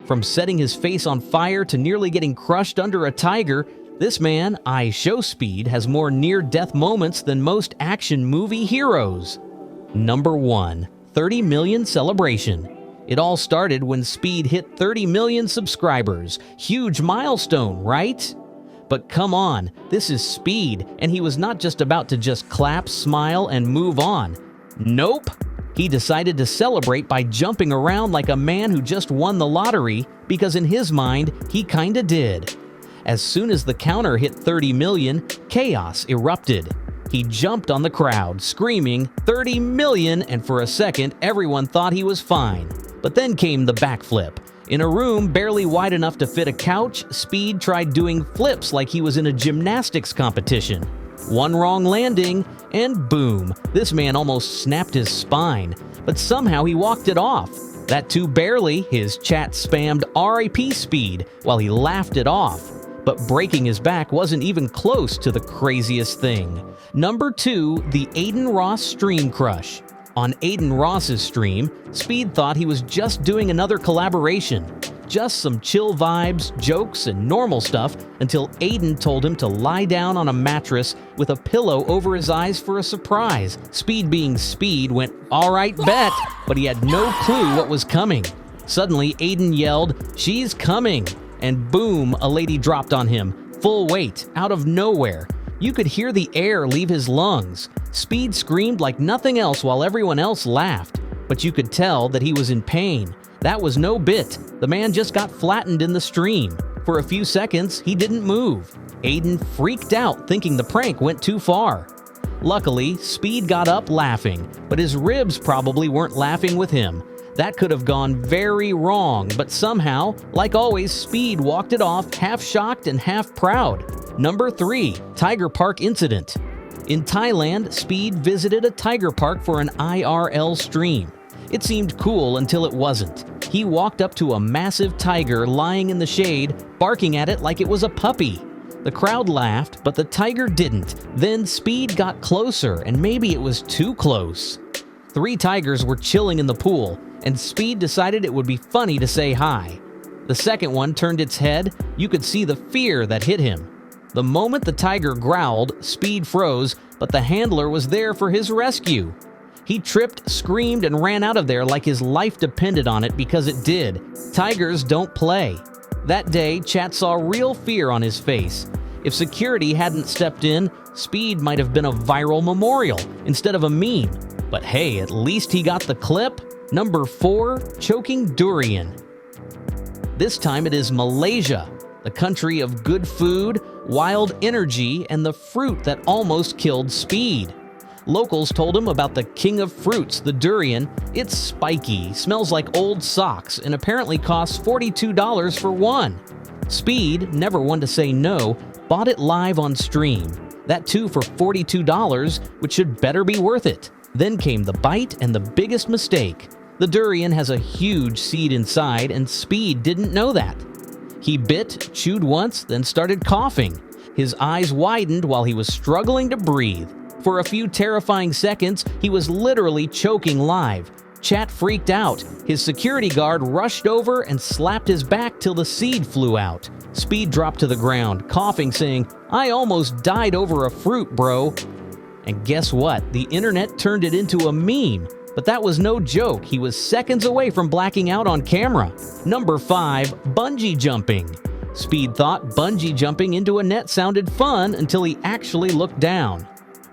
From setting his face on fire to nearly getting crushed under a tiger, this man, IShowSpeed, has more near-death moments than most action movie heroes. Number 1. 30 million celebration. It all started when Speed hit 30 million subscribers. Huge milestone, right? But come on, this is Speed, and he was not just about to just clap, smile, and move on. Nope! He decided to celebrate by jumping around like a man who just won the lottery, because in his mind, he kinda did. As soon as the counter hit 30 million, chaos erupted. He jumped on the crowd, screaming 30 million, and for a second, everyone thought he was fine. But then came the backflip. In a room barely wide enough to fit a couch, Speed tried doing flips like he was in a gymnastics competition. One wrong landing, and boom, this man almost snapped his spine. But somehow he walked it off. That too barely, his chat spammed RIP Speed while he laughed it off. But breaking his back wasn't even close to the craziest thing. Number 2, the Aiden Ross stream crush. On Aiden Ross's stream, Speed thought he was just doing another collaboration. Just some chill vibes, jokes, and normal stuff until Aiden told him to lie down on a mattress with a pillow over his eyes for a surprise. Speed being Speed went, "Alright, bet," but he had no clue what was coming. Suddenly, Aiden yelled, "She's coming!" And boom, a lady dropped on him, full weight, out of nowhere. You could hear the air leave his lungs. Speed screamed like nothing else while everyone else laughed, but you could tell that he was in pain. That was no bit. The man just got flattened in the stream. For a few seconds, he didn't move. Aiden freaked out, thinking the prank went too far. Luckily, Speed got up laughing, but his ribs probably weren't laughing with him. That could have gone very wrong, but somehow, like always, Speed walked it off half shocked and half proud. Number 3, Tiger Park incident. In Thailand, Speed visited a tiger park for an IRL stream. It seemed cool until it wasn't. He walked up to a massive tiger lying in the shade, barking at it like it was a puppy. The crowd laughed, but the tiger didn't. Then Speed got closer, and maybe it was too close. 3 tigers were chilling in the pool, and Speed decided it would be funny to say hi. The second one turned its head. You could see the fear that hit him. The moment the tiger growled, Speed froze, but the handler was there for his rescue. He tripped, screamed, and ran out of there like his life depended on it, because it did. Tigers don't play. That day, chat saw real fear on his face. If security hadn't stepped in, Speed might have been a viral memorial instead of a meme. But hey, at least he got the clip. Number 4, choking durian. This time it is Malaysia, the country of good food, wild energy, and the fruit that almost killed Speed. Locals told him about the king of fruits, the durian. It's spiky, smells like old socks, and apparently costs $42 for one. Speed, never one to say no, bought it live on stream. That too for $42, which should better be worth it. Then came the bite and the biggest mistake. The durian has a huge seed inside, and Speed didn't know that. He bit, chewed once, then started coughing. His eyes widened while he was struggling to breathe. For a few terrifying seconds, he was literally choking live. Chat freaked out. His security guard rushed over and slapped his back till the seed flew out. Speed dropped to the ground, coughing, saying, "I almost died over a fruit, bro." And guess what? The internet turned it into a meme. But that was no joke. He was seconds away from blacking out on camera. Number 5, bungee jumping. Speed thought bungee jumping into a net sounded fun until he actually looked down.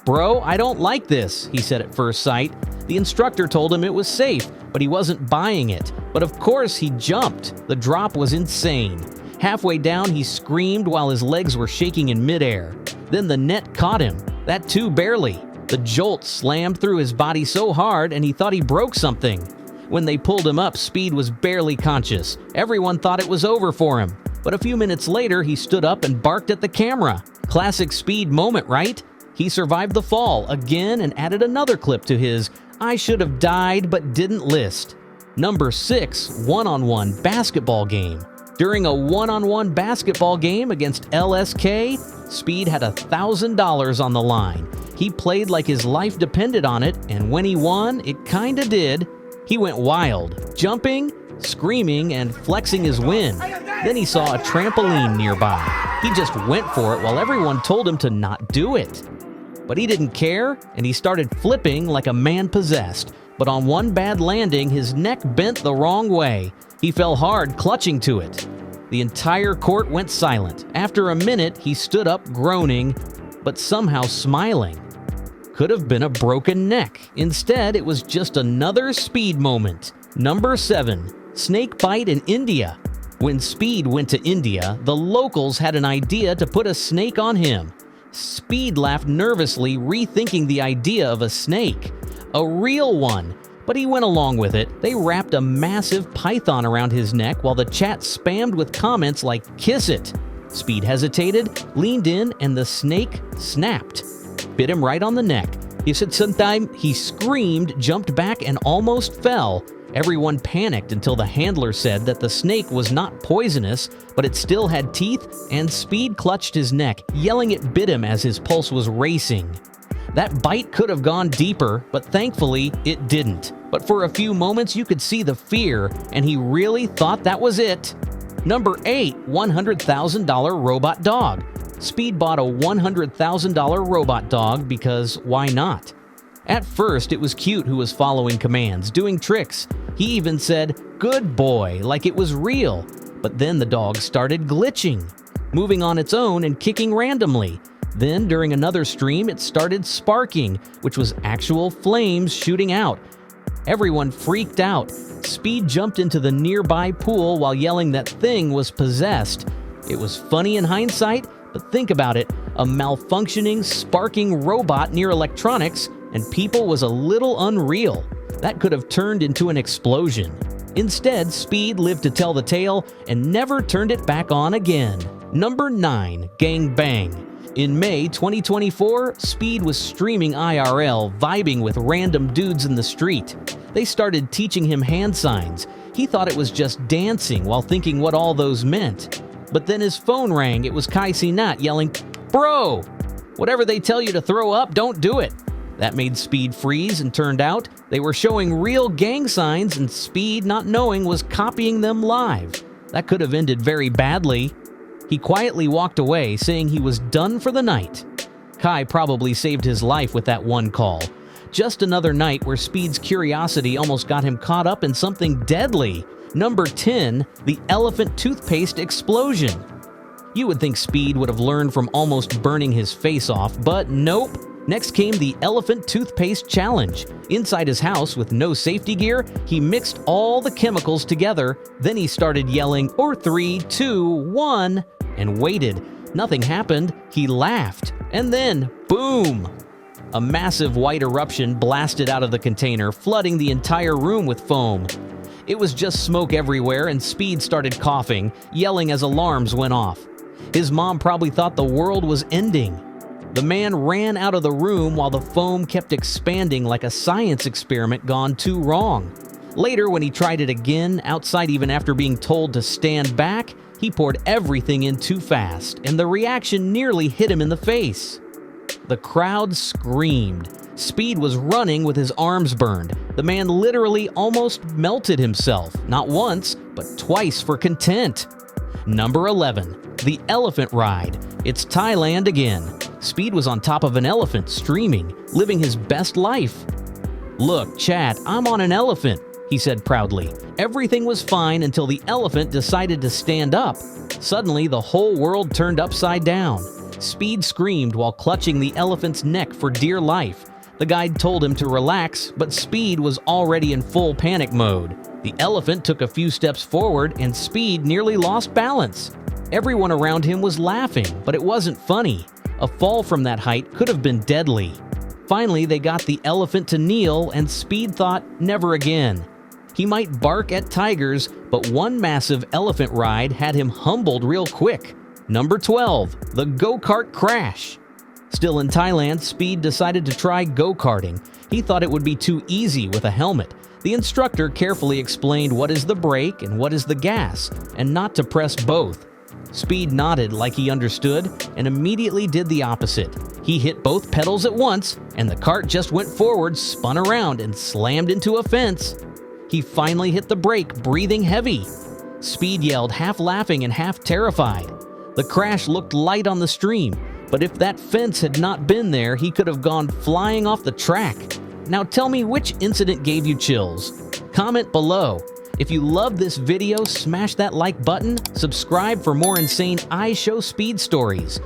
"Bro, I don't like this," he said at first sight. The instructor told him it was safe, but he wasn't buying it. But of course he jumped. The drop was insane. Halfway down, he screamed while his legs were shaking in midair. Then the net caught him. That too barely. The jolt slammed through his body so hard, and he thought he broke something. When they pulled him up, Speed was barely conscious. Everyone thought it was over for him. But a few minutes later, he stood up and barked at the camera. Classic Speed moment, right? He survived the fall again and added another clip to his "I should have died but didn't" list. Number 6, one-on-one basketball game. During a one-on-one basketball game against LSK, Speed had $1,000 on the line. He played like his life depended on it, and when he won, it kinda did. He went wild, jumping, screaming and flexing his win. Then he saw a trampoline nearby. He just went for it while everyone told him to not do it. But he didn't care, and he started flipping like a man possessed. But on one bad landing, his neck bent the wrong way. He fell hard, clutching to it. The entire court went silent. After a minute, he stood up groaning, but somehow smiling. Could have been a broken neck. Instead, it was just another Speed moment. Number 7. Snake bite in India. When Speed went to India, the locals had an idea to put a snake on him. Speed laughed nervously, rethinking the idea of a snake. A real one. But he went along with it. They wrapped a massive python around his neck while the chat spammed with comments like, "Kiss it." Speed hesitated, leaned in, and the snake snapped. Bit him right on the neck. He said sometime he screamed, jumped back, and almost fell. Everyone panicked until the handler said that the snake was not poisonous, but it still had teeth, and Speed clutched his neck, yelling it bit him as his pulse was racing. That bite could have gone deeper, but thankfully it didn't. But for a few moments you could see the fear, and he really thought that was it. Number 8, $100,000 robot dog. Speed bought a $100,000 robot dog because why not? At first, it was cute who was following commands, doing tricks. He even said, "Good boy," like it was real. But then the dog started glitching, moving on its own and kicking randomly. Then, during another stream, it started sparking, which was actual flames shooting out. Everyone freaked out. Speed jumped into the nearby pool while yelling that thing was possessed. It was funny in hindsight, but think about it, a malfunctioning, sparking robot near electronics, and people was a little unreal. That could have turned into an explosion. Instead, Speed lived to tell the tale and never turned it back on again. Number 9, Gang Bang. In May 2024, Speed was streaming IRL, vibing with random dudes in the street. They started teaching him hand signs. He thought it was just dancing while thinking what all those meant. But then his phone rang. It was Kai Sinat yelling, "Bro! Whatever they tell you to throw up, don't do it." That made Speed freeze, and turned out they were showing real gang signs, and Speed, not knowing, was copying them live. That could have ended very badly. He quietly walked away, saying he was done for the night. Kai probably saved his life with that one call. Just another night where Speed's curiosity almost got him caught up in something deadly. Number 10, the elephant toothpaste explosion. You would think Speed would have learned from almost burning his face off, but nope. Next came the elephant toothpaste challenge. Inside his house with no safety gear, he mixed all the chemicals together. Then he started yelling, or 3, 2, 1, and waited. Nothing happened. He laughed. And then, boom! A massive white eruption blasted out of the container, flooding the entire room with foam. It was just smoke everywhere, and Speed started coughing, yelling as alarms went off. His mom probably thought the world was ending. The man ran out of the room while the foam kept expanding like a science experiment gone too wrong. Later, when he tried it again, outside even after being told to stand back, he poured everything in too fast, and the reaction nearly hit him in the face. The crowd screamed. Speed was running with his arms burned. The man literally almost melted himself, not once, but twice for content. Number 11, the elephant ride. It's Thailand again. Speed was on top of an elephant, streaming, living his best life. "Look, chat, I'm on an elephant," he said proudly. Everything was fine until the elephant decided to stand up. Suddenly, the whole world turned upside down. Speed screamed while clutching the elephant's neck for dear life. The guide told him to relax, but Speed was already in full panic mode. The elephant took a few steps forward, and Speed nearly lost balance. Everyone around him was laughing, but it wasn't funny. A fall from that height could have been deadly. Finally, they got the elephant to kneel, and Speed thought, never again. He might bark at tigers, but one massive elephant ride had him humbled real quick. Number 12, the go-kart crash. Still in Thailand, Speed decided to try go-karting. He thought it would be too easy with a helmet. The instructor carefully explained what is the brake and what is the gas, and not to press both. Speed nodded like he understood and immediately did the opposite. He hit both pedals at once, and the cart just went forward, spun around, and slammed into a fence. He finally hit the brake, breathing heavy. Speed yelled, half laughing and half terrified. The crash looked light on the stream, but if that fence had not been there, he could have gone flying off the track. Now tell me which incident gave you chills. Comment below. If you loved this video, smash that like button, subscribe for more insane IShowSpeed stories.